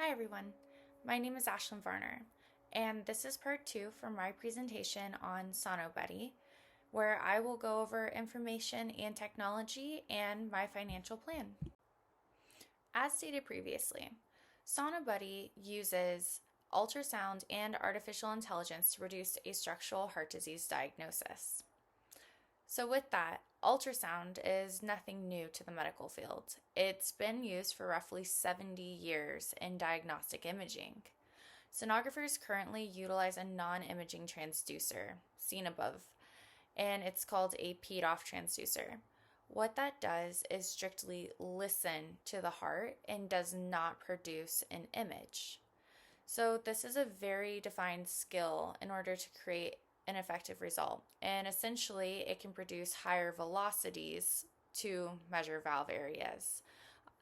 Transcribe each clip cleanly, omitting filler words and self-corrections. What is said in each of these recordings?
Hi everyone, my name is Ashlyn Varner, and this is part 2 from my presentation on SonoBuddy, where I will go over information and technology and my financial plan. As stated previously, SonoBuddy uses ultrasound and artificial intelligence to produce a structural heart disease diagnosis. So with that, ultrasound is nothing new to the medical field. It's been used for roughly 70 years in diagnostic imaging. Sonographers currently utilize a non-imaging transducer, seen above, and it's called a peed-off transducer. What that does is strictly listen to the heart and does not produce an image. So this is a very defined skill in order to create an effective result, and essentially it can produce higher velocities to measure valve areas.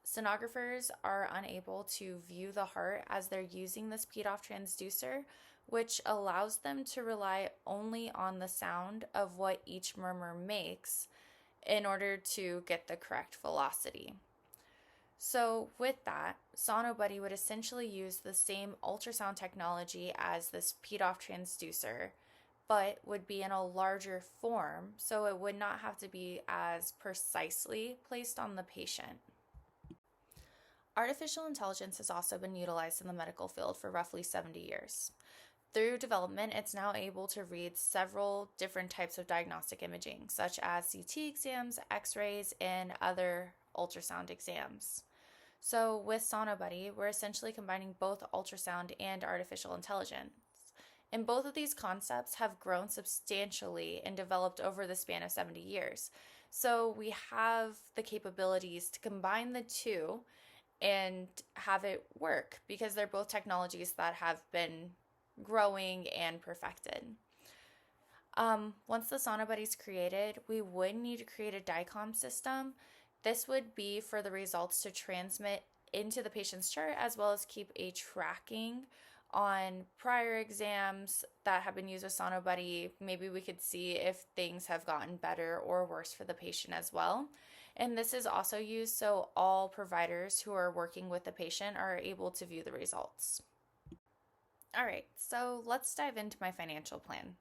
Sonographers are unable to view the heart as they're using this peed-off transducer, which allows them to rely only on the sound of what each murmur makes in order to get the correct velocity. So with that, SonoBuddy would essentially use the same ultrasound technology as this peed-off transducer, but would be in a larger form, so it would not have to be as precisely placed on the patient. Artificial intelligence has also been utilized in the medical field for roughly 70 years. Through development, it's now able to read several different types of diagnostic imaging, such as CT exams, X-rays, and other ultrasound exams. So with SonoBuddy, we're essentially combining both ultrasound and artificial intelligence. And both of these concepts have grown substantially and developed over the span of 70 years. So we have the capabilities to combine the two and have it work because they're both technologies that have been growing and perfected. Once the SonoBuddy is created, we would need to create a DICOM system. This would be for the results to transmit into the patient's chart as well as keep a tracking on prior exams that have been used with SonoBuddy. Maybe we could see if things have gotten better or worse for the patient as well. And this is also used so all providers who are working with the patient are able to view the results. All right, so let's dive into my financial plan.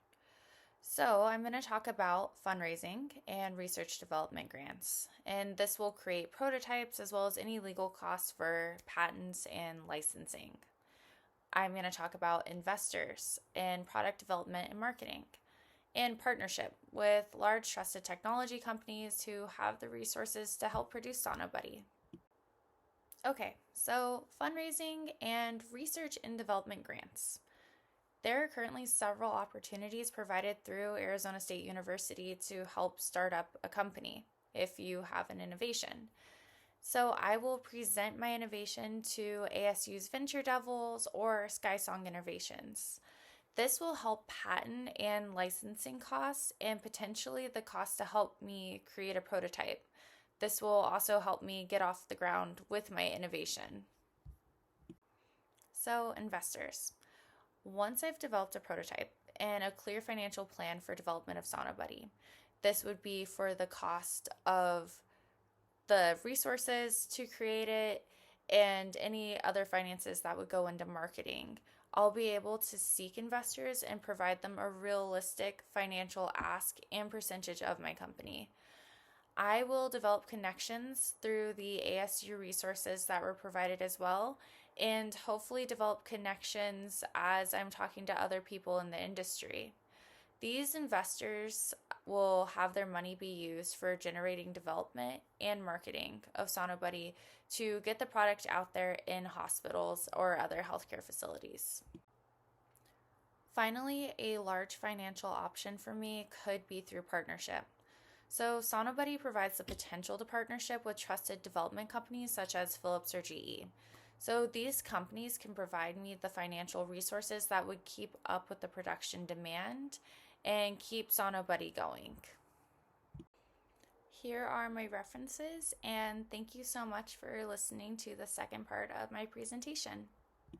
So I'm going to talk about fundraising and research development grants, and this will create prototypes as well as any legal costs for patents and licensing. I'm going to talk about investors and product development and marketing, and partnership with large trusted technology companies who have the resources to help produce SonoBuddy. Okay, so fundraising and research and development grants. There are currently several opportunities provided through Arizona State University to help start up a company if you have an innovation. So I will present my innovation to ASU's Venture Devils or SkySong Innovations. This will help patent and licensing costs and potentially the cost to help me create a prototype. This will also help me get off the ground with my innovation. So investors. Once I've developed a prototype and a clear financial plan for development of SonoBuddy, this would be for the cost of the resources to create it and any other finances that would go into marketing. I'll be able to seek investors and provide them a realistic financial ask and percentage of my company. I will develop connections through the ASU resources that were provided as well, and hopefully develop connections as I'm talking to other people in the industry. These investors will have their money be used for generating development and marketing of SonoBuddy to get the product out there in hospitals or other healthcare facilities. Finally, a large financial option for me could be through partnership. So SonoBuddy provides the potential to partnership with trusted development companies such as Philips or GE. So these companies can provide me the financial resources that would keep up with the production demand and keep SonoBuddy going. Here are my references, and thank you so much for listening to the second part of my presentation.